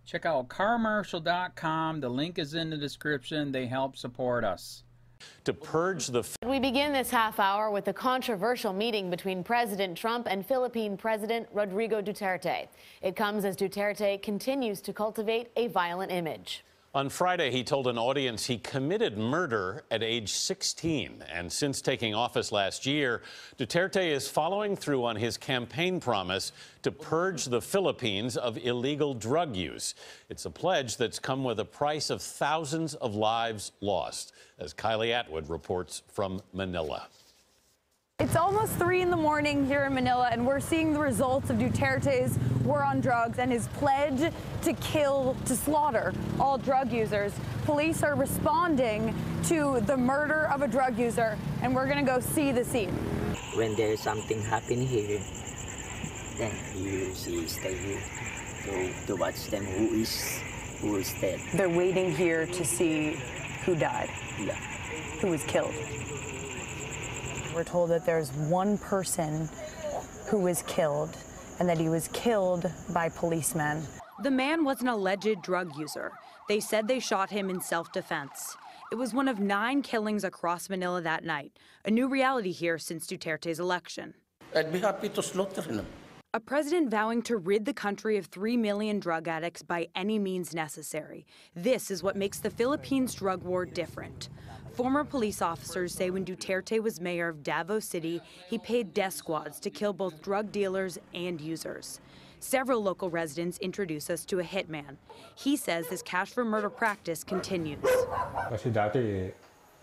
Check out carmarshal.com. The link is in the description. They help support us. To purge the... We begin this half hour with a controversial meeting between President Trump and Philippine President Rodrigo Duterte. It comes as Duterte continues to cultivate a violent image. On Friday, he told an audience he committed murder at age 16. And since taking office last year, Duterte is following through on his campaign promise to purge the Philippines of illegal drug use. It's a pledge that's come with a price of thousands of lives lost, as Kylie Atwood reports from Manila. It's almost 3 in the morning here in Manila, and we're seeing the results of Duterte's war on drugs and his pledge to slaughter all drug users. Police are responding to the murder of a drug user, and we're going to go see the scene. When there's something happening here, then you stay here to watch them who is dead. They're waiting here to see who died, Yeah. who was killed. We're told that there's one person who was killed and that he was killed by policemen. The man was an alleged drug user. They said they shot him in self-defense. It was one of 9 killings across Manila that night, a new reality here since Duterte's election. I'd be happy to slaughter him. A president vowing to rid the country of 3 million drug addicts by any means necessary. This is what makes the Philippines drug war different. Former police officers say when Duterte was mayor of Davao City, he paid death squads to kill both drug dealers and users. Several local residents introduce us to a hitman. He says this cash for murder practice continues. Kasi dati,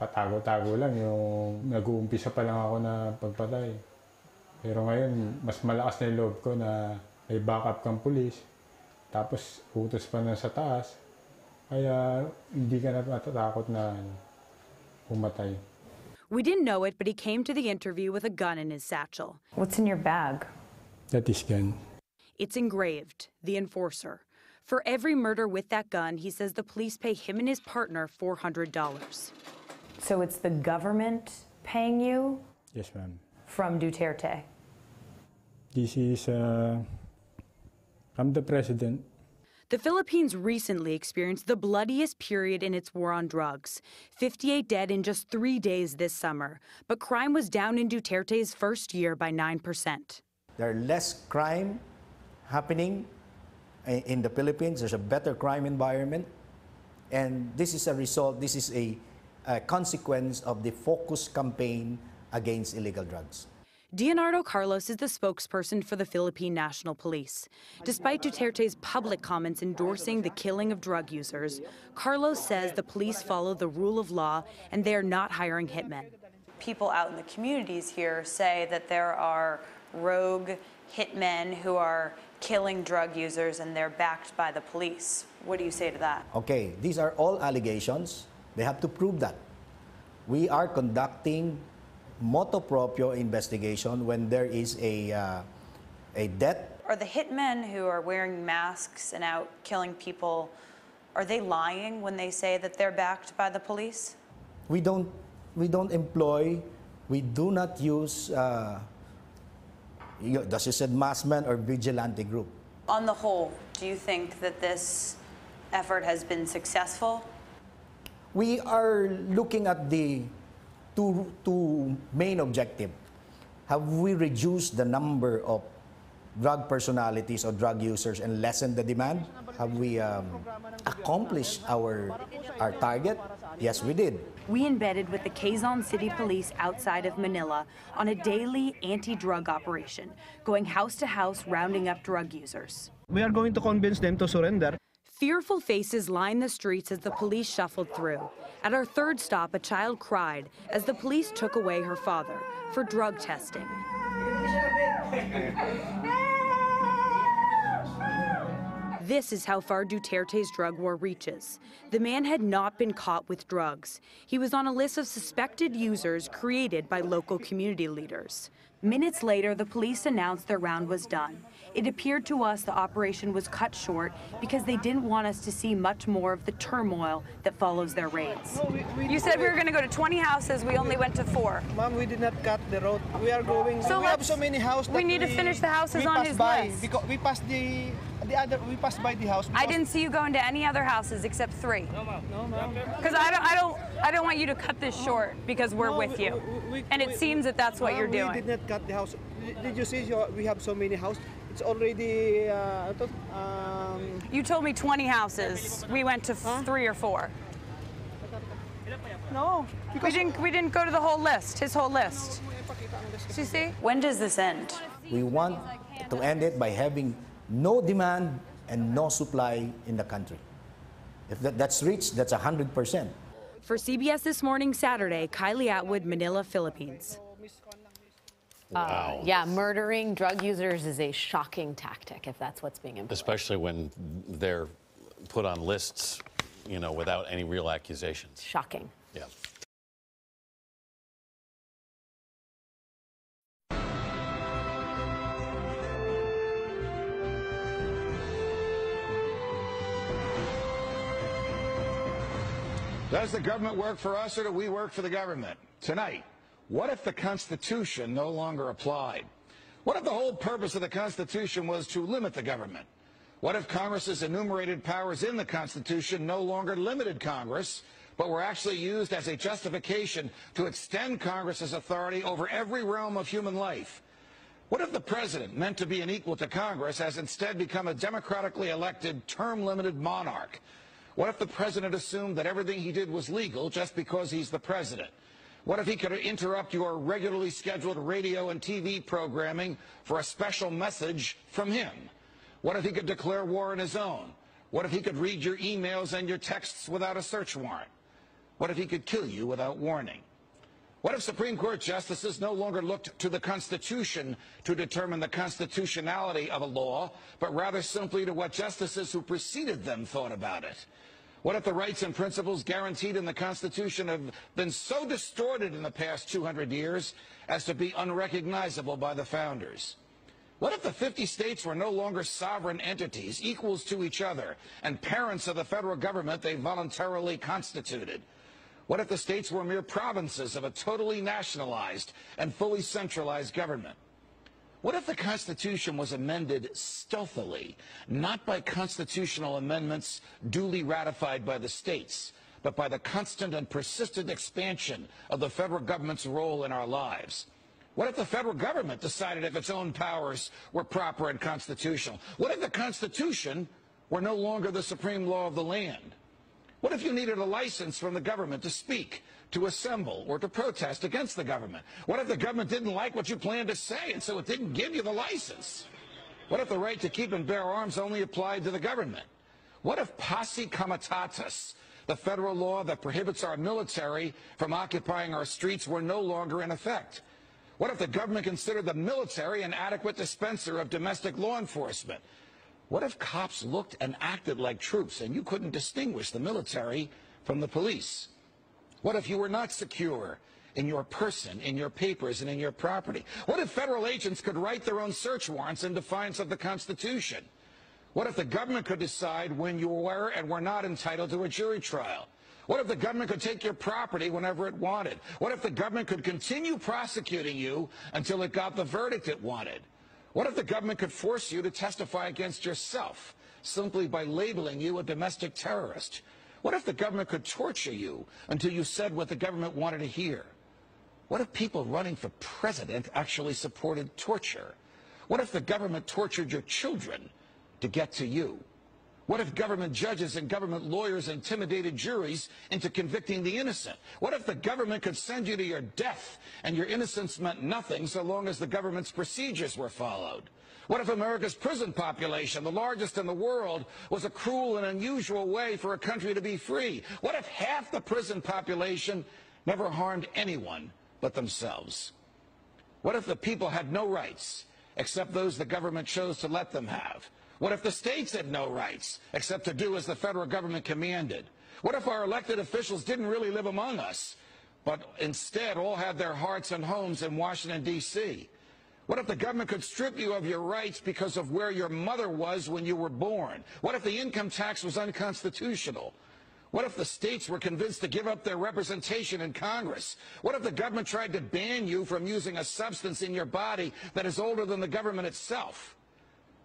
patago-tago lang yung nag-uumpisa pa lang ako na pagpatay. Pero ngayon, mas malakas na yung loob ko na may backup kang pulis, tapos utos pa na sa taas, kaya hindi ka na matatakot na pumatay. We didn't know it, but he came to the interview with a gun in his satchel. What's in your bag? That is gun. It's engraved, the enforcer. For every murder with that gun, he says the police pay him and his partner $400. So it's the government paying you? Yes, ma'am. From Duterte? This is from the president. The Philippines recently experienced the bloodiest period in its war on drugs. 58 dead in just 3 days this summer. But crime was down in Duterte's first year by 9%. There are less crime happening in the Philippines. There's a better crime environment. And this is a result, this is a consequence of the focused campaign against illegal drugs. Leonardo Carlos is the spokesperson for the Philippine National Police. Despite Duterte's public comments endorsing the killing of drug users, Carlos says the police follow the rule of law and they are not hiring hitmen. People out in the communities here say that there are rogue hitmen who are killing drug users and they're backed by the police. What do you say to that? Okay, these are all allegations. They have to prove that. We are conducting motu proprio investigation when there is a death. Are the hitmen who are wearing masks and out killing people, are they lying when they say that they're backed by the police? We don't employ, we do not use, as you said, maskmen or vigilante group. On the whole, do you think that this effort has been successful? We are looking at the two main objectives. Have we reduced the number of drug personalities or drug users and lessened the demand? Have we accomplished our target? Yes, we did. We embedded with the Quezon City Police outside of Manila on a daily anti-drug operation, going house to house, rounding up drug users. We are going to convince them to surrender. Fearful faces lined the streets as the police shuffled through. At our third stop, a child cried as the police took away her father for drug testing. This is how far Duterte's drug war reaches. The man had not been caught with drugs. He was on a list of suspected users created by local community leaders. Minutes later, the police announced their round was done. It appeared to us the operation was cut short because they didn't want us to see much more of the turmoil that follows their raids. You said we were going to go to 20 houses. We only went to 4. Ma'am, we did not cut the road. We are going. So we have so many houses. We need to finish the houses on his list. Because we passed the we passed by the house. I didn't see you go into any other houses except 3. No, ma'am. Because I don't want you to cut this short because we're with you. And it seems that that's what you're doing. We did not cut the house. Did you see we have so many houses? It's already... You told me 20 houses. We went to 3 or 4. No. We didn't go to the whole list, his whole list. You see? When does this end? We want to end it by having no demand and no supply in the country. If that's reached, that's 100%. For CBS This Morning Saturday, Kylie Atwood, Manila, Philippines. Wow. Yeah, murdering drug users is a shocking tactic if that's what's being employed. Especially when they're put on lists, you know, without any real accusations. Shocking. Yeah. Does the government work for us or do we work for the government? Tonight, what if the Constitution no longer applied? What if the whole purpose of the Constitution was to limit the government? What if Congress's enumerated powers in the Constitution no longer limited Congress, but were actually used as a justification to extend Congress's authority over every realm of human life? What if the president, meant to be an equal to Congress, has instead become a democratically elected, term-limited monarch? What if the president assumed that everything he did was legal just because he's the president? What if he could interrupt your regularly scheduled radio and TV programming for a special message from him? What if he could declare war on his own? What if he could read your emails and your texts without a search warrant? What if he could kill you without warning? What if Supreme Court justices no longer looked to the Constitution to determine the constitutionality of a law, but rather simply to what justices who preceded them thought about it? What if the rights and principles guaranteed in the Constitution have been so distorted in the past 200 years as to be unrecognizable by the founders? What if the 50 states were no longer sovereign entities, equals to each other, and parents of the federal government they voluntarily constituted? What if the states were mere provinces of a totally nationalized and fully centralized government? What if the Constitution was amended stealthily, not by constitutional amendments duly ratified by the states, but by the constant and persistent expansion of the federal government's role in our lives? What if the federal government decided if its own powers were proper and constitutional? What if the Constitution were no longer the supreme law of the land? What if you needed a license from the government to speak, to assemble, or to protest against the government? What if the government didn't like what you planned to say, and so it didn't give you the license? What if the right to keep and bear arms only applied to the government? What if posse comitatus, the federal law that prohibits our military from occupying our streets, were no longer in effect? What if the government considered the military an adequate dispenser of domestic law enforcement? What if cops looked and acted like troops and you couldn't distinguish the military from the police? What if you were not secure in your person, in your papers, and in your property? What if federal agents could write their own search warrants in defiance of the Constitution? What if the government could decide when you were and were not entitled to a jury trial? What if the government could take your property whenever it wanted? What if the government could continue prosecuting you until it got the verdict it wanted? What if the government could force you to testify against yourself simply by labeling you a domestic terrorist? What if the government could torture you until you said what the government wanted to hear? What if people running for president actually supported torture? What if the government tortured your children to get to you? What if government judges and government lawyers intimidated juries into convicting the innocent? What if the government could send you to your death and your innocence meant nothing so long as the government's procedures were followed? What if America's prison population, the largest in the world, was a cruel and unusual way for a country to be free? What if half the prison population never harmed anyone but themselves? What if the people had no rights except those the government chose to let them have? What if the states had no rights except to do as the federal government commanded? What if our elected officials didn't really live among us, but instead all had their hearts and homes in Washington, D.C.? What if the government could strip you of your rights because of where your mother was when you were born? What if the income tax was unconstitutional? What if the states were convinced to give up their representation in Congress? What if the government tried to ban you from using a substance in your body that is older than the government itself?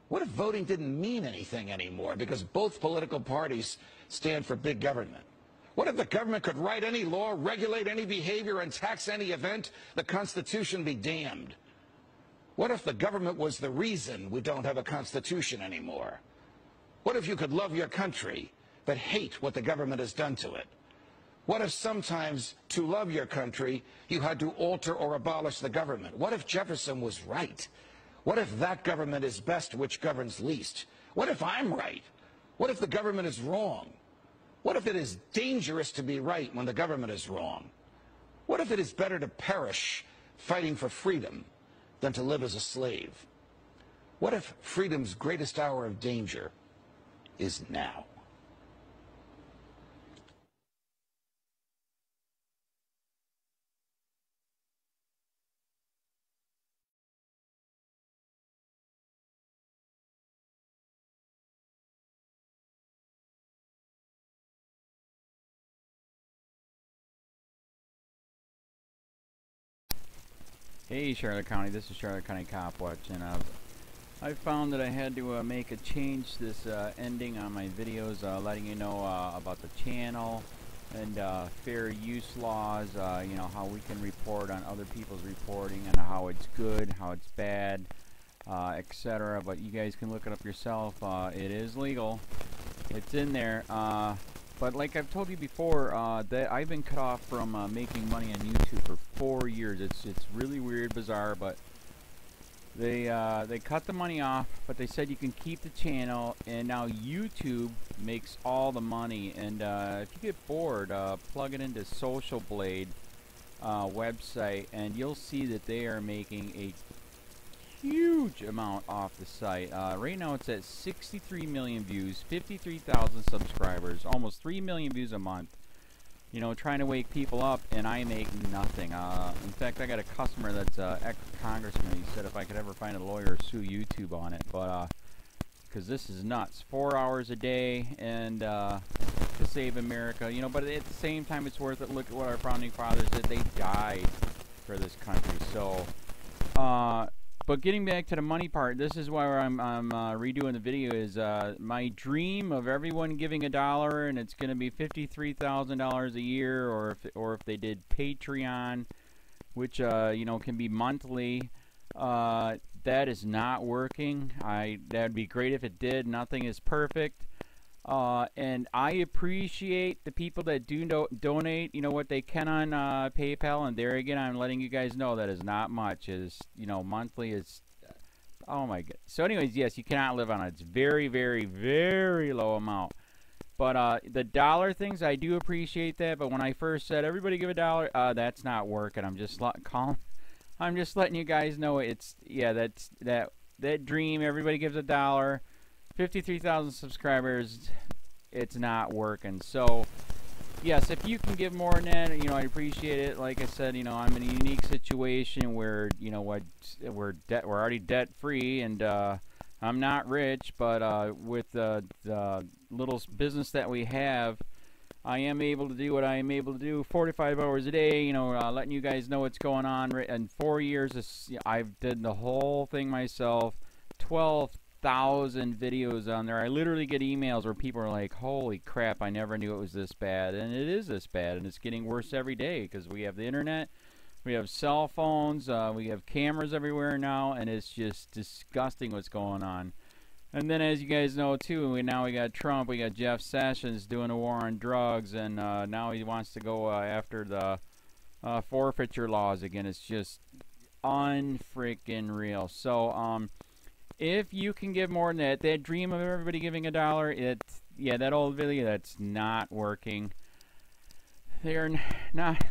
What if voting didn't mean anything anymore because both political parties stand for big government? What if the government could write any law, regulate any behavior, and tax any event? The Constitution be damned. What if the government was the reason we don't have a Constitution anymore? What if you could love your country but hate what the government has done to it? What if sometimes to love your country you had to alter or abolish the government? What if Jefferson was right? What if that government is best which governs least? What if I'm right? What if the government is wrong? What if it is dangerous to be right when the government is wrong? What if it is better to perish fighting for freedom than to live as a slave? What if freedom's greatest hour of danger is now? Hey Charlotte County, this is Charlotte County COPWATCH, and I found that I had to make a change this ending on my videos, letting you know about the channel and fair use laws, you know, how we can report on other people's reporting and how it's good, how it's bad, etc. But you guys can look it up yourself. It is legal. It's in there. But like I've told you before, that I've been cut off from making money on YouTube for 4 years. It's really weird, bizarre, but they cut the money off, but they said you can keep the channel, and now YouTube makes all the money. And if you get bored, plug it into Social Blade website, and you'll see that they are making a huge amount off the site. Right now it's at 63 million views, 53,000 subscribers, almost 3 million views a month. You know, trying to wake people up, and I make nothing. In fact, I got a customer that's ex-congressman. He said if I could ever find a lawyer, sue YouTube on it. But because this is nuts. 4 hours a day, and to save America. You know, but at the same time, it's worth it. Look at what our founding fathers did. They died for this country. So, but getting back to the money part, this is why I'm redoing the video. Is my dream of everyone giving $1, and it's going to be $53,000 a year, or if they did Patreon, which you know, can be monthly. That is not working. That'd be great if it did. Nothing is perfect. And I appreciate the people that do donate, you know, what they can on PayPal. And there again, I'm letting you guys know that is not much. Is, you know, monthly is, oh my god. So anyways, yes, you cannot live on it. It's very, very, very low amount. But the dollar things, I do appreciate that. But when I first said everybody give $1, that's not working. I'm just letting you guys know it's, yeah, that dream. Everybody gives $1. 53,000 subscribers, it's not working. So yes, if you can give more than that, you know, I appreciate it. Like I said, you know, I'm in a unique situation where, you know, we're already debt free, and I'm not rich, but with the little business that we have, I am able to do what I am able to do 45 hours a day, you know, letting you guys know what's going on. In 4 years, I've did the whole thing myself. 12,000 videos on there. I literally get emails where people are like, holy crap, I never knew it was this bad. And it is this bad, and it's getting worse every day because we have the internet, we have cell phones, we have cameras everywhere now, and it's just disgusting what's going on. And then, as you guys know too, we got Trump, we got Jeff Sessions doing a war on drugs, and now he wants to go after the forfeiture laws again. It's just unfreaking real. So if you can give more than that dream of everybody giving $1, yeah, that old video, that's not working. They're not,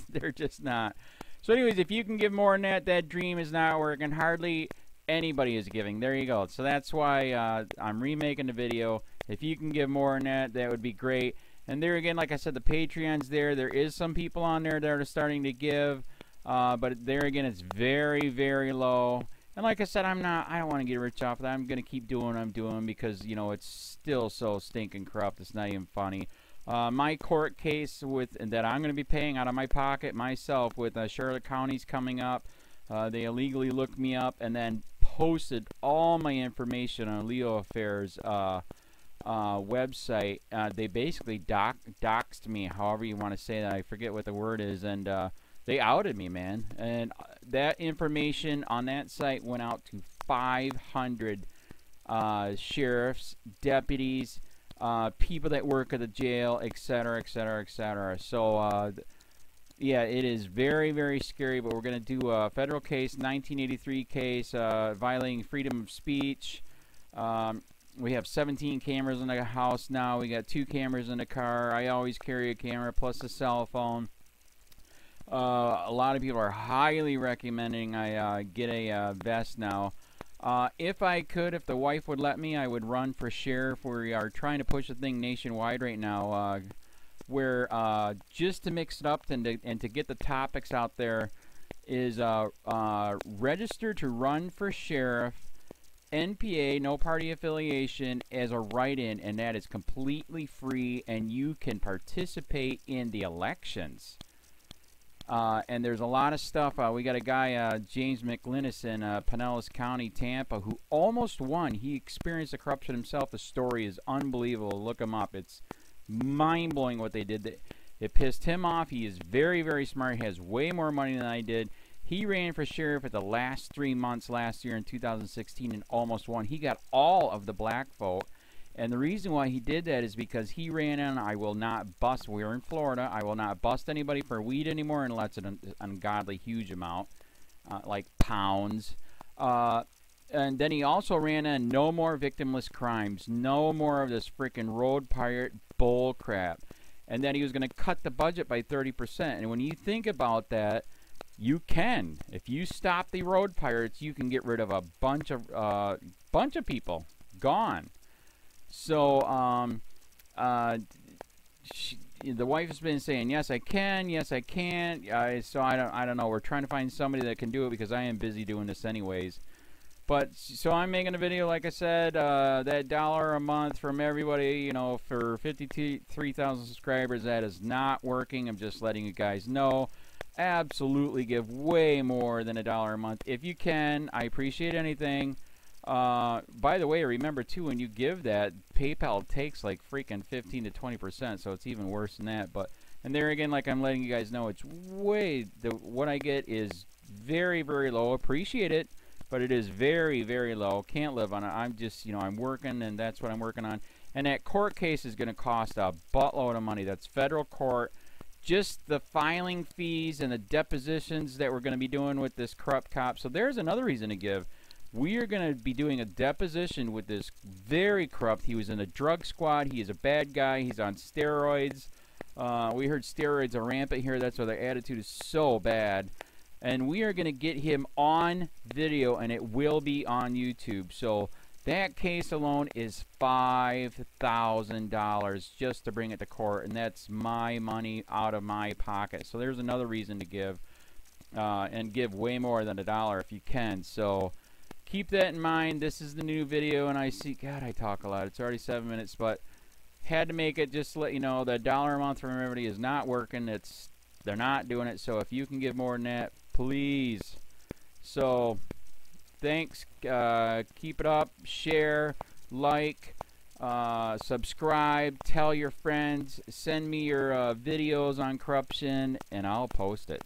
they're just not. So anyways, if you can give more than that dream is not working. Hardly anybody is giving. There you go. So that's why I'm remaking the video. If you can give more than that, that would be great. And there again, like I said, the Patreon's there. There is some people on there that are starting to give, but there again, it's very, very low. And like I said, I don't want to get rich off of that. I'm going to keep doing what I'm doing because, you know, it's still so stinking corrupt. It's not even funny. My court case that I'm going to be paying out of my pocket myself with Charlotte County's coming up. They illegally looked me up and then posted all my information on LEOAFFAIRS website. They basically doxed me, however you want to say that. I forget what the word is, and they outed me, man. And that information on that site went out to 500 sheriffs, deputies, people that work at the jail, etc., etc., etc. So, yeah, it is very, very scary, but we're going to do a federal case, 1983 case, violating freedom of speech. We have 17 cameras in the house now. We got 2 cameras in the car. I always carry a camera plus a cell phone. A lot of people are highly recommending I get a vest now. If I could, if the wife would let me, I would run for sheriff. We are trying to push the thing nationwide right now, where just to mix it up and to get the topics out there is register to run for sheriff, NPA, no party affiliation, as a write-in, and that is completely free, and you can participate in the elections. And there's a lot of stuff. We got a guy, James McLinnis in Pinellas County, Tampa, who almost won. He experienced the corruption himself. The story is unbelievable. Look him up. It's mind-blowing what they did. It pissed him off. He is very, very smart. He has way more money than I did. He ran for sheriff at the last 3 months last year in 2016 and almost won. He got all of the black vote. And the reason why he did that is because he ran in, I will not bust, we're in Florida, I will not bust anybody for weed anymore unless it's an ungodly huge amount, like pounds. And then he also ran in, no more victimless crimes, no more of this freaking road pirate bull crap. And then he was going to cut the budget by 30%. And when you think about that, you can. If you stop the road pirates, you can get rid of a bunch of people. Gone. So, the wife has been saying, yes, I can, yes, I can't. So I don't know. We're trying to find somebody that can do it because I am busy doing this anyways. But, so I'm making a video, like I said, that $1 a month from everybody, you know, for 53,000 subscribers, that is not working. I'm just letting you guys know. Absolutely give way more than $1 a month. If you can, I appreciate anything. By the way, remember too, when you give that, PayPal takes like freaking 15 to 20%, so it's even worse than that. But, and there again, like I'm letting you guys know, it's way, what I get is very, very low. Appreciate it, but it is very, very low. Can't live on it. I'm just, you know, I'm working, and that's what I'm working on. And that court case is going to cost a buttload of money. That's federal court. Just the filing fees and the depositions that we're going to be doing with this corrupt cop. So there's another reason to give. We are going to be doing a deposition with this very corrupt. He was in a drug squad. He is a bad guy. He's on steroids. We heard steroids are rampant here. That's why their attitude is so bad. And we are going to get him on video, and it will be on YouTube. So that case alone is $5,000 just to bring it to court, and that's my money out of my pocket. So there's another reason to give, and give way more than $1 if you can. So keep that in mind. This is the new video, and I see, God, I talk a lot. It's already 7 minutes, but had to make it just to let you know that $1 a month from everybody is not working. They're not doing it. So if you can give more than that, please. So thanks. Keep it up. Share, like, subscribe, tell your friends, send me your videos on corruption, and I'll post it.